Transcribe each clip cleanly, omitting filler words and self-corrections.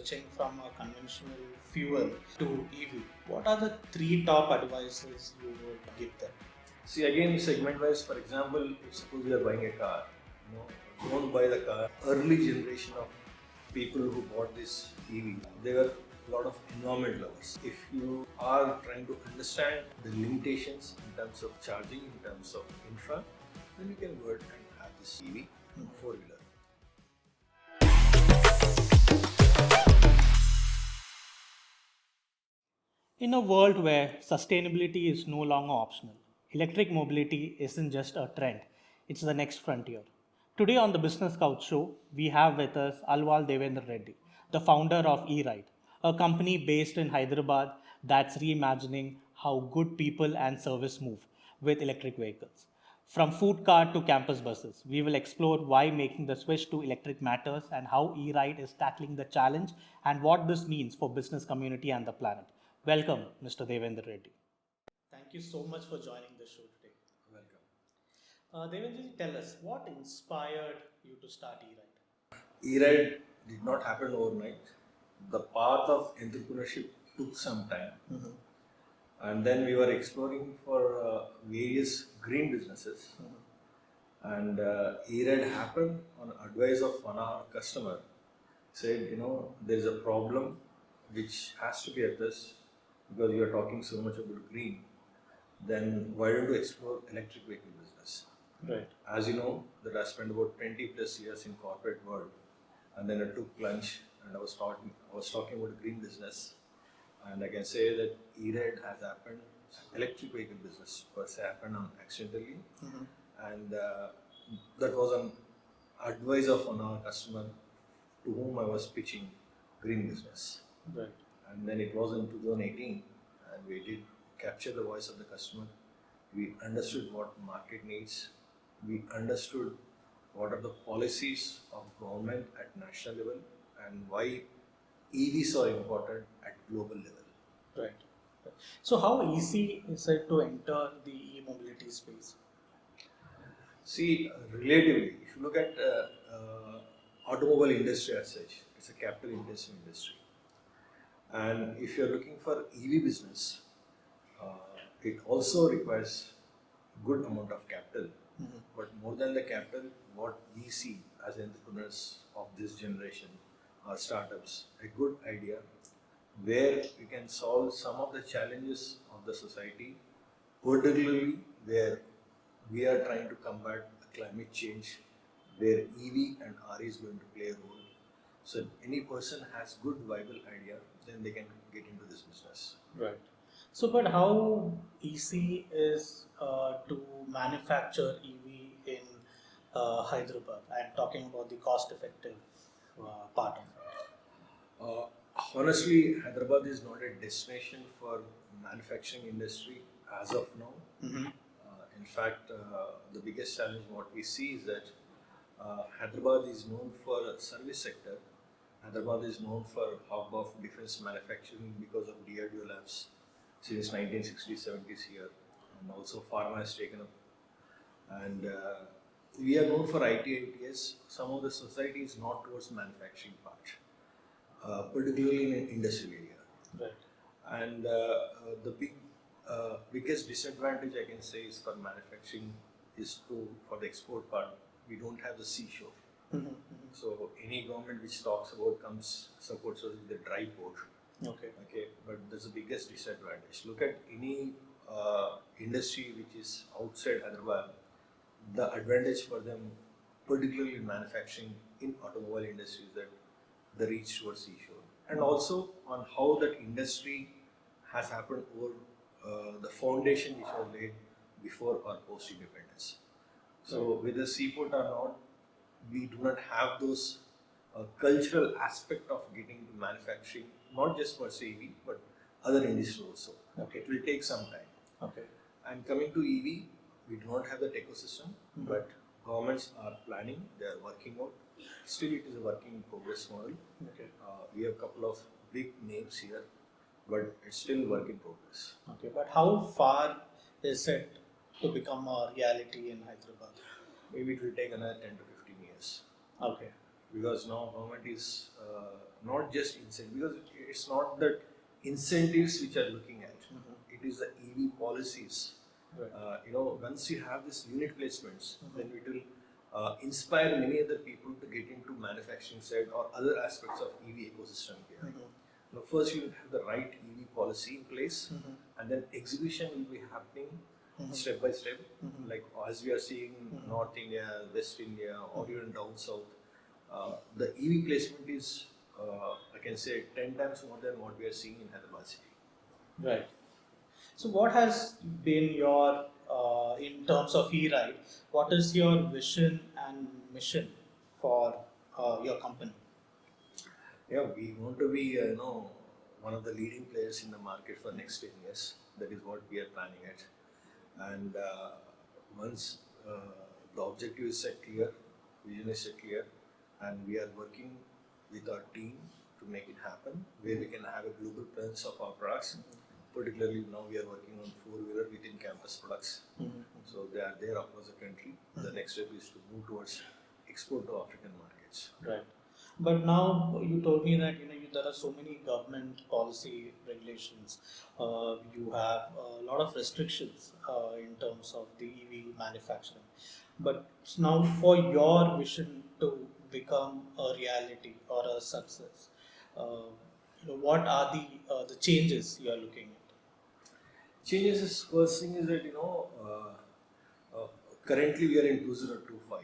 switching from a conventional fuel to EV, what are the three top advices you would give them? See again, segment wise, for example, if suppose you are buying a car, don't buy the car. Early generation of people who bought this EV, they were a lot of environment lovers. If you are trying to understand the limitations in terms of charging, in terms of infra, then you can go ahead and have this EV four-wheeler. In a world where sustainability is no longer optional, electric mobility isn't just a trend, it's the next frontier. Today on the Business Couch Show, we have with us Alwal Devender Reddy, the founder of eRide, a company based in Hyderabad that's reimagining how good people and service move with electric vehicles. From food cart to campus buses, we will explore why making the switch to electric matters and how eRide is tackling the challenge and what this means for business community and the planet. Welcome, Mr. Devender Reddy. Thank you so much for joining the show today. Welcome. Devender, tell us what inspired you to start eRide? E-ride did not happen overnight. The path of entrepreneurship took some time. And then we were exploring for various green businesses. And E-ride happened on advice of one of our customer. Said, there's a problem which has to be addressed because you are talking so much about green. Then why don't you explore electric vehicle business? Right. As you know, that I spent about 20 plus years in corporate world, and then I took plunge and I was talking about green business, and I can say that E-ride has happened. Electric vehicle business per se happened accidentally, and that was an advice of one of our customer to whom I was pitching green business. Right. And then it was in 2018, and we did capture the voice of the customer. We understood what market needs. We understood what are the policies of government at national level and why EVs are important at global level. Right. So, how easy is it to enter the e-mobility space? See, relatively, if you look at automobile industry as such, it's a capital intensive industry. And if you're looking for EV business, it also requires good amount of capital. But more than the capital, what we see as entrepreneurs of this generation are startups, a good idea where you can solve some of the challenges of the society, particularly where we are trying to combat climate change, where EV and RE is going to play a role. So any person has good viable idea, then they can get into this business. Right. So, but how easy is to manufacture EV in Hyderabad? I'm talking about the cost-effective part of it. Honestly, Hyderabad is not a destination for manufacturing industry as of now. In fact, the biggest challenge what we see is that Hyderabad is known for service sector. Hyderabad is known for hub of defense manufacturing because of DRDO labs since 1960s, 70s here, and also pharma has taken up. And we are known for IT, ITS. Some of the society is not towards manufacturing part, particularly in an industrial area. Right. And the biggest disadvantage I can say is for manufacturing is for the export part, we don't have the seashore. So any government which talks about supports us with the dry port. Okay, but that's the biggest disadvantage. Look at any industry which is outside Hyderabad. The advantage for them, particularly in manufacturing in automobile industry, is that the reach towards seashore, and also on how that industry has happened over the foundation which was laid before or post independence. So with the seaport or not, we do not have those cultural aspect of getting into manufacturing, not just for EV but other industries also. Okay. It will take some time. Okay. And coming to EV, we do not have that ecosystem, but governments are planning, they are working out. Still, it is a working in progress model. Okay. We have a couple of big names here, but it's still work in progress. Okay, but how far is it to become a reality in Hyderabad? Maybe it will take another 10 to 15 years. Okay. because now government is not just incentive, because it's not that incentives which are looking at, it is the EV policies. Right. Once you have this unit placements, then it will inspire many other people to get into manufacturing side or other aspects of EV ecosystem here. First, you have the right EV policy in place, and then exhibition will be happening step by step. Like as we are seeing in North India, West India, or even down south, the EV placement is, I can say, 10 times more than what we are seeing in Hyderabad city. Right. So, what has been your, in terms of e-ride, what is your vision and mission for your company? Yeah, we want to be, one of the leading players in the market for next 10 years. That is what we are planning at. And once the objective is set clear, vision is set clear, and we are working with our team to make it happen, where we can have a global presence of our products. Particularly now we are working on four-wheeler within campus products. So they are there across the country. The next step is to move towards export to African markets. Right. But now you told me that there are so many government policy regulations. You have a lot of restrictions in terms of the EV manufacturing. But now, for your vision to become a reality or a success, what are the changes you are looking at? Changes is first thing is that currently we are in 2025.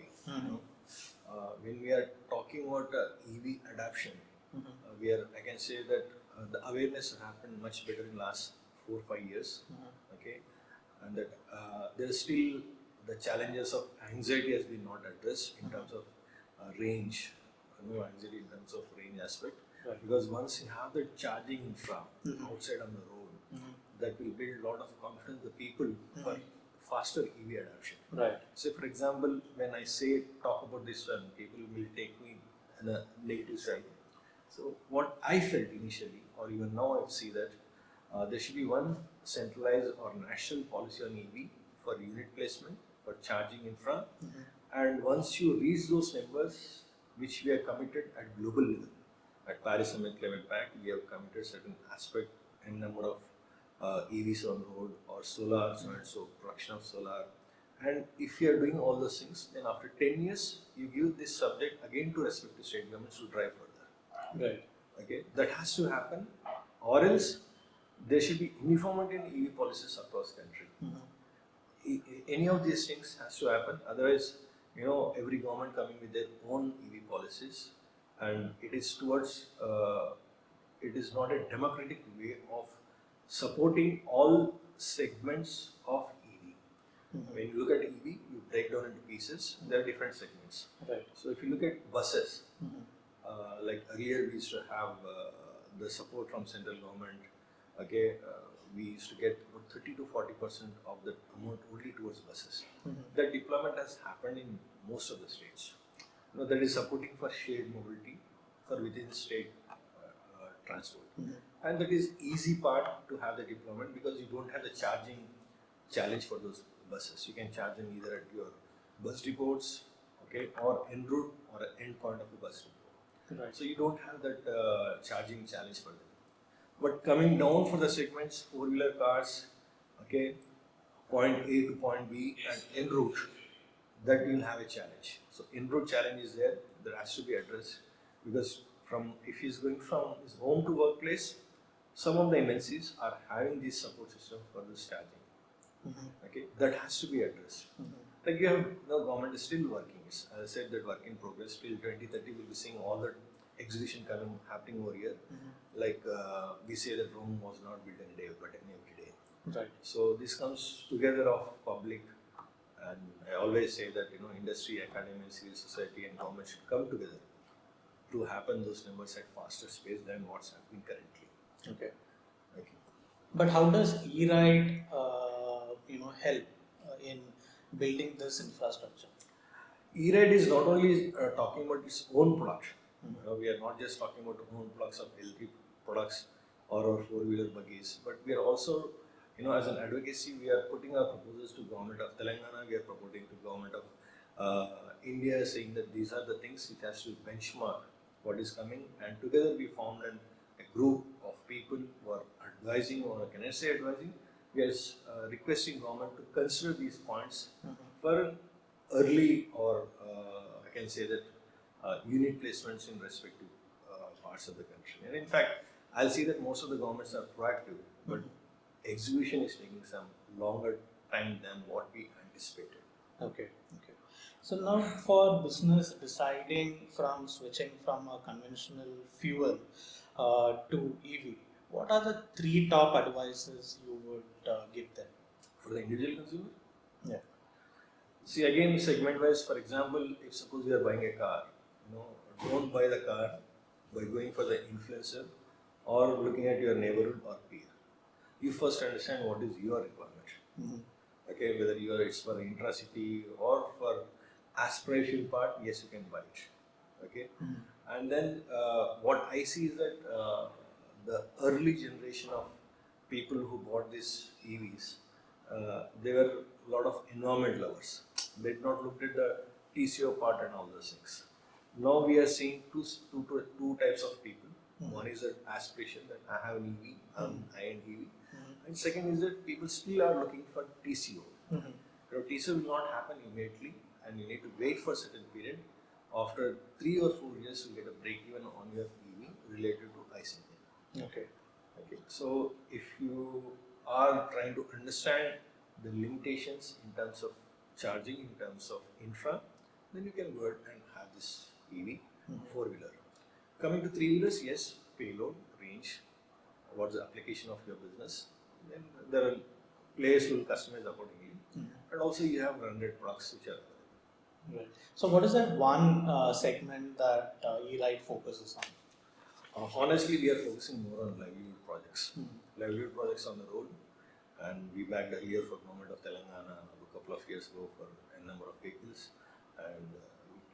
When we are talking about EV adoption, we are, I can say that the awareness happened much better in last 4 5 years. Okay, and that there is still the challenges of anxiety has been not addressed in terms of range, no anxiety in terms of range aspect. Right. Because once you have the charging infra outside on the road, that will build a lot of confidence in the people for faster EV adoption. Right. So, for example, when I talk about this one, people will take me in a negative side. So, what I felt initially, or even now, I see that there should be one centralized or national policy on EV for unit placement, for charging infra, and once you reach those numbers, which we are committed at global level, at Paris Summit Climate Pact, we have committed certain aspect and number of EVs on road or solar, so production of solar. And if you are doing all those things, then after 10 years, you give this subject again to respective state governments to drive further. Right. Okay, that has to happen, or else there should be uniformity in EV policies across country. Any of these things has to happen. Otherwise, every government coming with their own EV policies, and it is towards. It is not a democratic way of supporting all segments of EV. When you look at EV, you break down into pieces. There are different segments. Right. So if you look at buses, like earlier we used to have the support from central government. Okay, we used to get about 30 to 40% of the amount only towards buses. That deployment has happened in most of the states. That is supporting for shared mobility for within state transport. And that is easy part to have the deployment because you don't have the charging challenge for those buses. You can charge them either at your bus depots, okay, or en route or an end point of the bus depot. Right. So you don't have that charging challenge for them. But coming down for the segments, four-wheeler cars, okay, point A to point B and en route, that will have a challenge. So en route challenge is there, that has to be addressed because if he's going from his home to workplace, some of the MNCs are having this support system for this charging. Okay, that has to be addressed. Like you have, government is still working. As I said, that work in progress till 2030 we'll be seeing all the exhibition happening over here. Like we say that Rome was not built in a day, but in every day. Right. So this comes together of public, and I always say that industry, academia, civil society, and government should come together to happen those numbers at faster pace than what's happening currently. Okay. Okay. But how does e-ride, help in building this infrastructure? E-ride is not only talking about its own product. We are not just talking about own products of electric products or our four-wheeler buggies, but we are also, as an advocacy, we are putting our proposals to government of Telangana. We are proposing to government of India is saying that these are the things which has to benchmark what is coming, and together we formed a group of people who are advising, or can I say advising? We are requesting government to consider these points for an early, or I can say that unit placements in respective parts of the country. And in fact, I'll see that most of the governments are proactive, but execution is taking some longer time than what we anticipated. Okay. Okay. So now for business deciding from switching from a conventional fuel to EV, what are the three top advices you would give them? For the individual consumer? Yeah. See, again, segment wise, for example, if suppose you are buying a car, don't buy the car by going for the influencer or looking at your neighborhood or peer. You first understand what is your requirement. Mhm. Okay, whether it's for intracity or for aspirational part, yes, you can buy it. Okay, and then what I see is that the early generation of people who bought these EVs, they were a lot of environment lovers. They did not look at the TCO part and all those things. Now we are seeing two types of people. One is that aspiration that I have an EV, I am EV, and second is that people still are looking for TCO. TCO will not happen immediately, and you need to wait for a certain period. After 3 or 4 years, you get a break even on your EV related to ICE engine. Okay. Okay. So if you are trying to understand the limitations in terms of charging, in terms of infra, then you can go ahead and have this EV four-wheeler. Coming to three-wheelers, yes, payload, range, what's the application of your business. Then there are players who will customize accordingly, and also you have branded products which are available. Right. So what is that one segment that E-Ride focuses on? Honestly, we are focusing more on livelihood projects. Livelihood projects on the road, and we backed earlier for government of Telangana a couple of years ago for a number of vehicles, and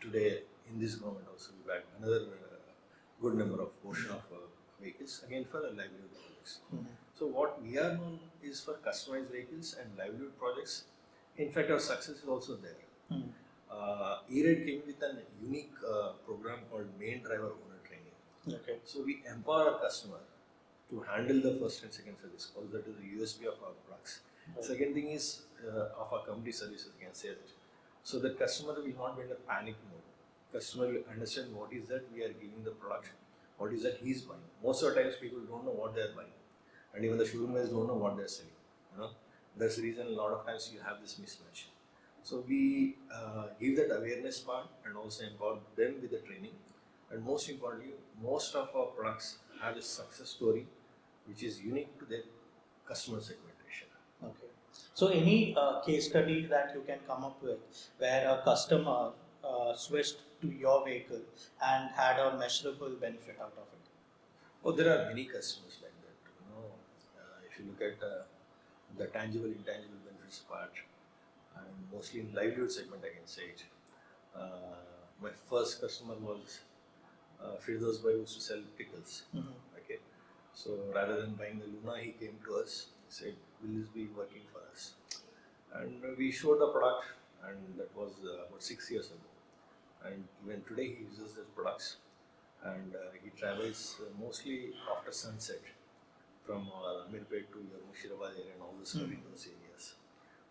today in this government also we backed another good number of portion of vehicles again for livelihood projects. So what we are known is for customized vehicles and livelihood projects. In fact, our success is also there. E-Ride came with a unique program called Main Driver Owner Training. Okay. So we empower our customer to handle the first and second service calls. That is the USP of our products. Right. Second thing is of our company services, you can say that. So the customer will not be in a panic mode. Customer will understand what is that we are giving the product, what is that he is buying. Most of the times people don't know what they are buying, and even the showroom guys don't know what they are selling. That's the reason a lot of times you have this mismatch. So we give that awareness part and also empower them with the training. And most importantly, most of our products have a success story which is unique to their customer segmentation. Okay. So any case study that you can come up with where a customer switched to your vehicle and had a measurable benefit out of it? Oh, there are many customers like that. If you look at the tangible, intangible benefits part, and mostly in livelihood segment, I can say it. My first customer was Firdaus Bhai, who used to sell pickles. Okay, so rather than buying the Luna, he came to us. He said, "Will this be working for us?" And we showed the product, and that was about 6 years ago. And even today, he uses these products, and he travels mostly after sunset from Amirpet to your Mushirabad area and all the surrounding those areas.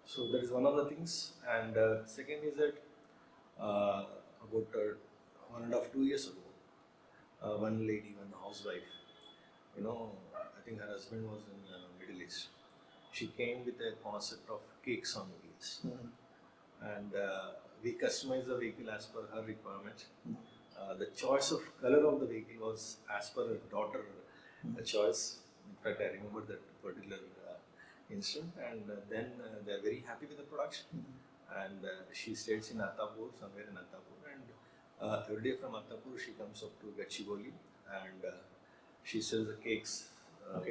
So that is one of the things. And second is that about 1.5 2 years ago, one lady, one housewife, I think her husband was in Middle East. She came with a concept of cakes on wheels, and we customized the vehicle as per her requirement. The choice of color of the vehicle was as per her daughter choice. In fact, I remember that particular instant, and then they are very happy with the product. And she stays in Attapur, somewhere in Attapur, and every day from Attapur she comes up to Gachibowli, and she sells the cakes on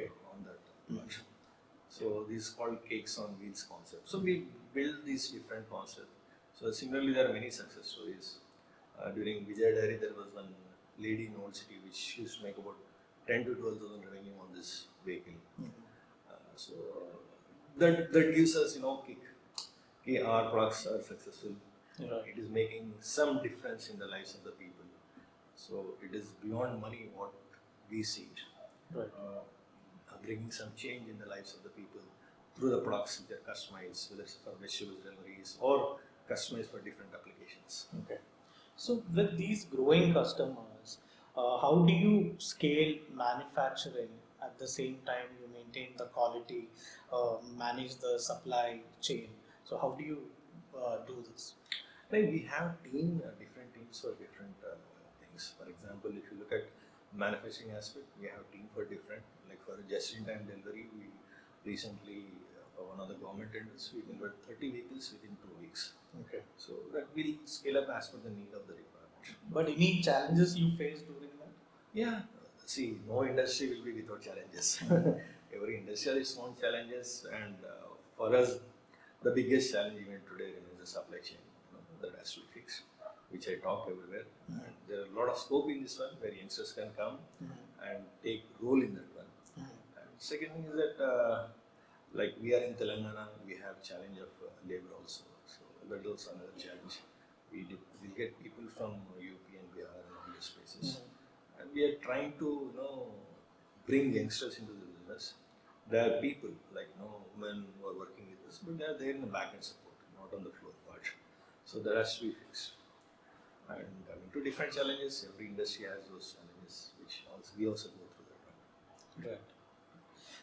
that production. So this is called cakes on wheels concept. So we build these different concepts. So similarly, there are many success stories. During Vijay Dairy, there was one lady in Old City which used to make about 10 to 12,000 revenue on this vehicle. So that gives us kick. Okay, our products are successful. Right. It is making some difference in the lives of the people. So it is beyond money what we see it. Right. Bringing some change in the lives of the people through the products which are customized, whether it's for vegetable deliveries or customized for different applications. Okay. So with these growing customers, how do you scale manufacturing at the same time you maintain the quality, manage the supply chain? So how do you do this? Like we have different teams for different things. For example, if you look at manufacturing aspect, we have team for different. Like for just-in-time delivery, we recently for one of the government tenders, we delivered 30 vehicles within 2 weeks. Okay. So that will scale up as per the need of the requirement. But any challenges you face during that? Yeah, see, no industry will be without challenges. Every industry has its own challenges, and for us, the biggest challenge even today remains the supply chain. That has to be fixed, which I talk everywhere. And there are a lot of scope in this one where youngsters can come and take role in that one. And second thing is that, like we are in Telangana, we have challenge of labor also. So that is also another challenge. We get people from UP and Bihar and all these places. And we are trying to bring youngsters into the business. There are people like women who are working with us, but they are there in the back end support, not on the floor part. So that has to be fixed. And coming to different challenges, every industry has those challenges, which also we also go through that one. Right.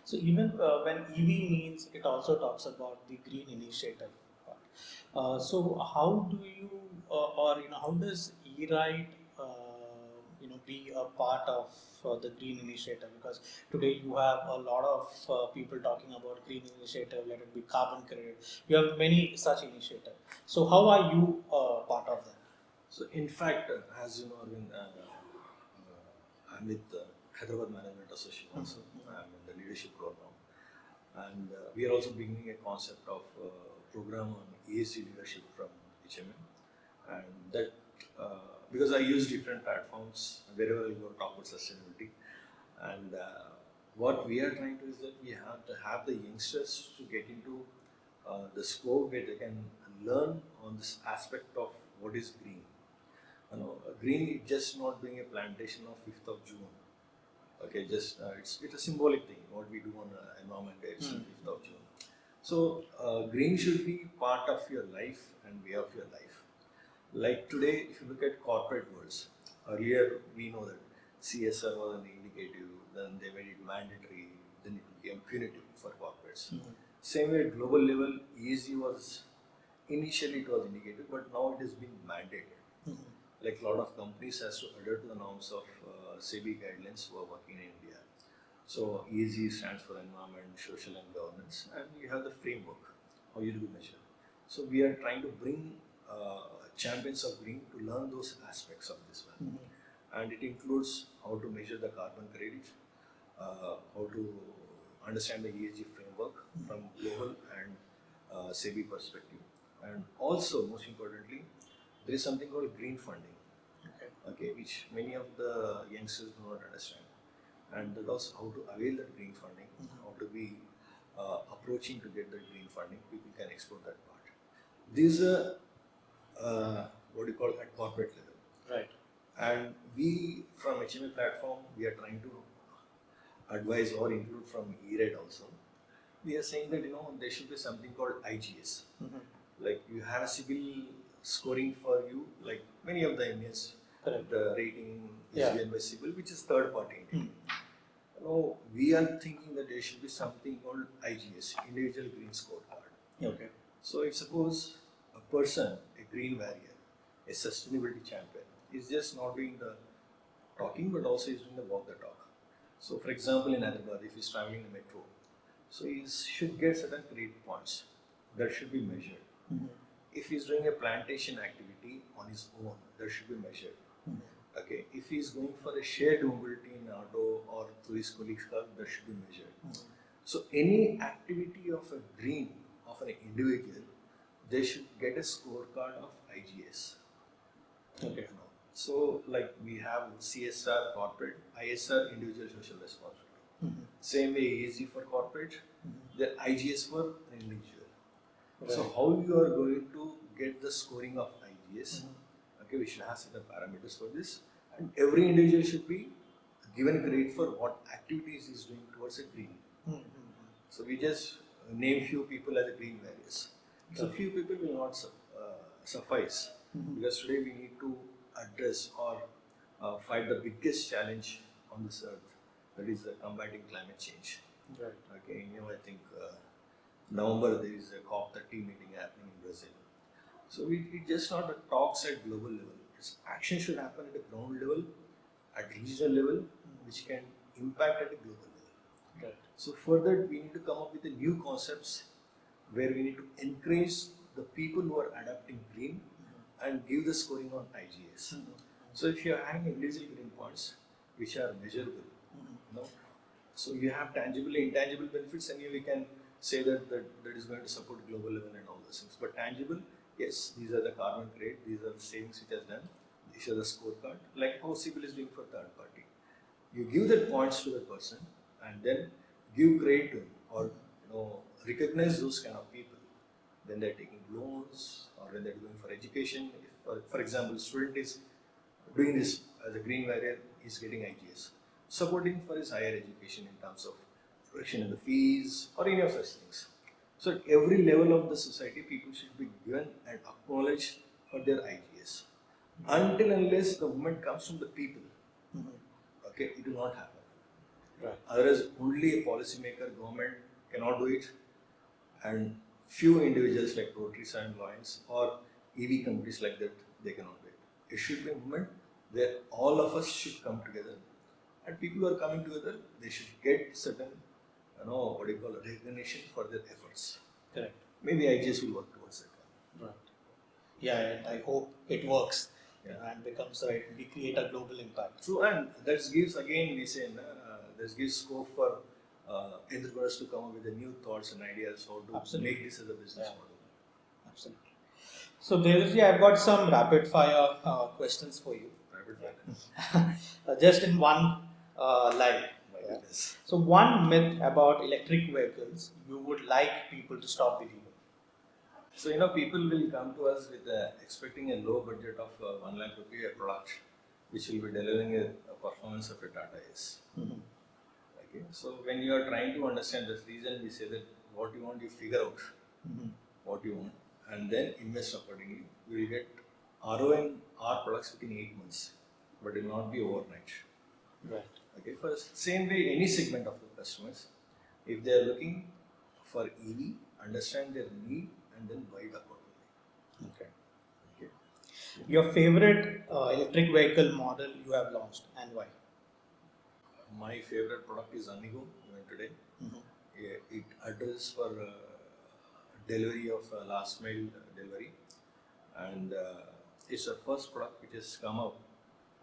So even when EV means, it also talks about the green initiative part. So how do you, or how does E-Ride, be a part of the green initiative? Because today you have a lot of people talking about green initiative. Let it be carbon credit. You have many such initiatives. So how are you part of that? So in fact, as you know, Arvind, I'm with Hyderabad Management Association also. I'm in the leadership program. And we are also beginning a concept of program on ESG leadership from HMM. And that, because I use different platforms wherever I go talk about sustainability. And what we are trying to is that we have to have the youngsters to get into the scope where they can learn on this aspect of what is green. Green is just not doing a plantation of 5th of June. Okay, just it's a symbolic thing. What we do on Environment Day, it's 5th of June. So green should be part of your life and way of your life. Like today, if you look at corporate worlds, earlier we know that CSR was an indicative, then they made it mandatory, then it became punitive for corporates. Same way at global level, ESG was initially it was indicated, but now it has been mandated. Like a lot of companies has to adhere to the norms of SEBI guidelines who are working in India. So ESG stands for environment, social and governance, and you have the framework, how you do measure. So we are trying to bring champions of green to learn those aspects of this one. And it includes how to measure the carbon credit, how to understand the ESG framework from global and SEBI perspective. And also, most importantly, there is something called green funding, okay, which many of the youngsters do not understand. And that also how to avail that green funding, how to be approaching to get that green funding, people can explore that part. These are what you call at corporate level. Right. And we from HMA platform, we are trying to advise or include from E-Ride also. We are saying that there should be something called IGS. Like you have a civil scoring for you, like many of the Indians, the rating is given by civil, which is third party entity. We are thinking that there should be something called IGS, Individual Green Scorecard. Okay. So if suppose a person, a green warrior, a sustainability champion, is just not doing the talking, but also is doing the walk the talk. So for example, in Hyderabad, if he's traveling in metro, so he should get certain credit points that should be measured. If he's doing a plantation activity on his own, that should be measured. Okay, if he's going for a shared mobility in auto or through his colleagues' car, that should be measured. So any activity of a green of an individual, they should get a scorecard of IGS. Okay. So like we have CSR corporate, ISR individual social responsibility. Same way ESG for corporate, the IGS for individual. So how you are going to get the scoring of IGS. Okay, we should have certain parameters for this, and every individual should be given credit for what activities he's doing towards a green. So we just name few people as a green barriers. So few people will not suffice because today we need to address or fight the biggest challenge on this earth, that is combating climate change. Right. Okay, I think November there is a COP30 meeting happening in Brazil. So it just not a talks at global level. It's action should happen at a ground level, at regional level, which can impact at a global level. Right. So further, we need to come up with the new concepts where we need to encourage the people who are adapting green and give the scoring on IGS. So if you are having individual green points which are measurable, so you have tangible, intangible benefits, and we can say that is going to support global level and all those things. But tangible, yes, these are the carbon credit, these are the savings which has done, these are the scorecard, like how CIBIL is doing for third party. You give the points to the person and then give credit to him, or recognize those kind of people when they're taking loans or when they're doing for education. If, for example, student is doing this as a green barrier, is getting IGS. Supporting for his higher education in terms of reduction in the fees or any of such things. So at every level of the society, people should be given and acknowledged for their IGS. Until unless the movement comes from the people, okay, it will not happen. Right. Otherwise, only a policymaker, government cannot do it, and few individuals like Rotary and Lions or EV companies like that, they cannot do it. It should be a movement where all of us should come together, and people who are coming together, they should get certain, recognition for their efforts. Correct. Maybe IGS will work towards that. Right. Yeah, and I hope it works. Yeah. And becomes we create a global impact. True, and that gives again we say that gives scope for entrepreneurs to come up with the new thoughts and ideas how to Absolutely. make this as a business model. Absolutely. So, Devender, I've got some rapid fire questions for you. Rapid fire. Just in one line. Yeah. So, one myth about electric vehicles you would like people to stop believing. So people will come to us with expecting a low budget of 1 lakh rupee a product, which will be delivering a performance of a Tata S. Okay. So when you are trying to understand this reason, we say that what you want, you figure out what you want, and then invest accordingly. You will get ROI in our products within 8 months, but it will not be overnight. Right. Okay. For same way, any segment of the customers, if they are looking for EV, understand their need and then buy it accordingly. Okay. Your favorite electric vehicle model you have launched and why? My favorite product is Amigo even today. It addresses for delivery of last mile delivery, and it's the first product which has come up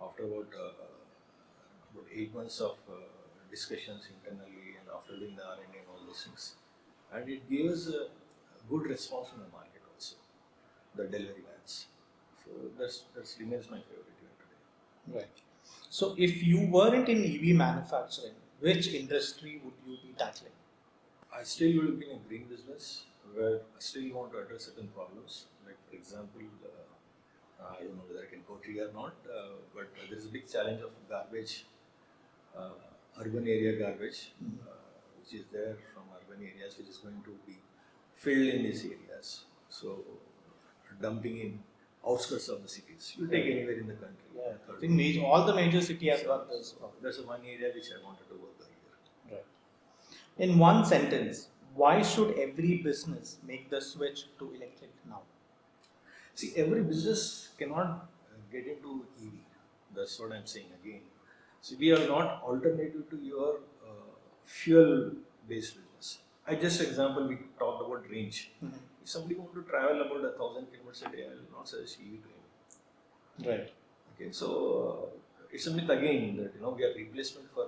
after about 8 months of discussions internally and after doing the R&D and all those things, and it gives a good response from the market also, the delivery vans. So that remains my favorite even today. Right. So, if you weren't in EV manufacturing, which industry would you be tackling? I still will be in a green business where I still want to address certain problems. Like for example, I don't know whether I can quote here or not, but there is a big challenge of garbage, urban area garbage, which is there from urban areas, which is going to be filled in these areas. So dumping in outskirts of the cities. You take anywhere in the country. Yeah, I think all the major cities have got this problem. That's one area which I wanted to work on here. Right. In one sentence, why should every business make the switch to electric now? See, every business cannot get into EV. That's what I'm saying again. So we are not alternative to your fuel-based business. I just example we talked about range. If somebody want to travel about 1,000 kilometers a day, I will not suggest EV to him. Right. Okay, so it's a myth again that we are replacement for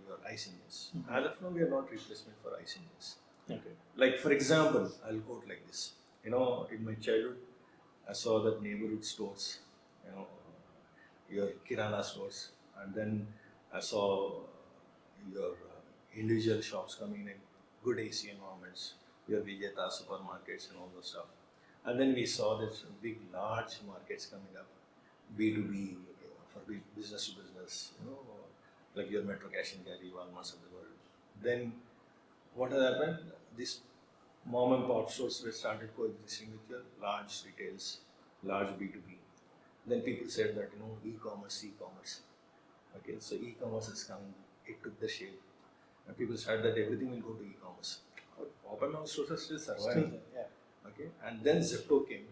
your ICE engines. As of now, we are not replacement for ICE engines. Okay. Like for example, I'll quote like this. In my childhood, I saw that neighborhood stores, your kirana stores, and then I saw your individual shops coming in good AC environments, your Vijeta supermarkets and all those stuff. And then we saw this big, large markets coming up, B2B, for business to business, like your Metro Cash and Carry, Walmarts of the world. Then what has happened? This mom and pop stores were started coexisting with your large retails, large B2B. Then people said that, e-commerce. Okay, so e-commerce is coming. It took the shape, and people started that everything will go to e-commerce. Open house stores are still surviving. Still there, yeah. Okay, and then Zepto came.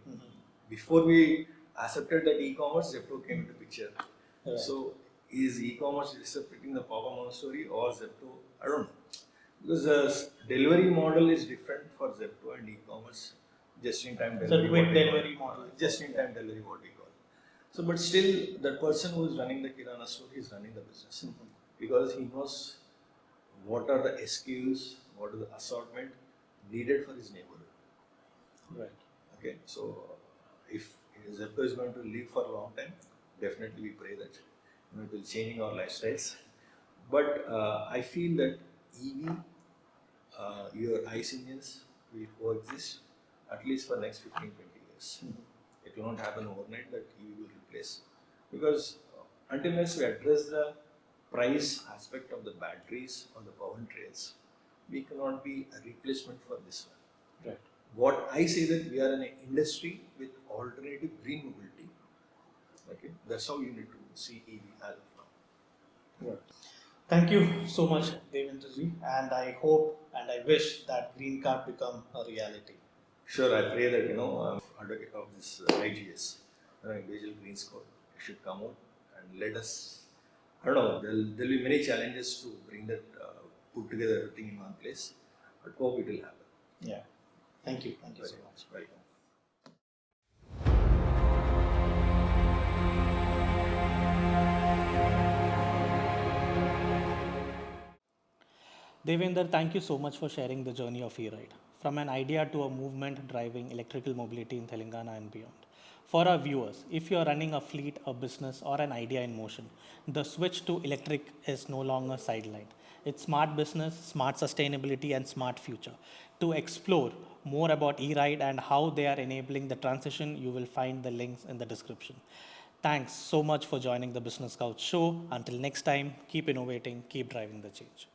Before we accepted that e-commerce, Zepto came into picture. Right. So is e-commerce disrupting the Papa Mom story or Zepto? I don't know. Because the delivery model is different for Zepto and e-commerce. Just in time It's a delivery. quick what we delivery call. model. Just in time delivery, what we call. So, but still, that person who is running the Kirana store is running the business because he knows what are the SKUs, what is the assortment needed for his neighborhood. Right. Okay, so if Zepto is going to live for a long time, definitely we pray that it will changing our lifestyles. But I feel that EV, your ICE engines will coexist at least for next 15-20 years. It will not happen overnight that EV will replace, because until unless we address the price aspect of the batteries or the power trails, we cannot be a replacement for this one. Right. What I say that we are in an industry with alternative green mobility. Okay, that's how you need to see EV as of now. Right. Thank you so much, Devender ji, and I hope and I wish that green card become a reality. Sure, I pray that I'm advocate of this IGS, Individual Green Score. It should come out and let us. I don't know. There'll be many challenges to bring that, put together everything in one place, but hope it will happen. Yeah. Thank you. Thank you so Very much. welcome. Devender, thank you so much for sharing the journey of e-ride, from an idea to a movement driving electrical mobility in Telangana and beyond. For our viewers, if you are running a fleet, a business, or an idea in motion, the switch to electric is no longer sidelined. It's smart business, smart sustainability, and smart future. To explore more about e-ride and how they are enabling the transition, you will find the links in the description. Thanks so much for joining the Business Couch show. Until next time, keep innovating, keep driving the change.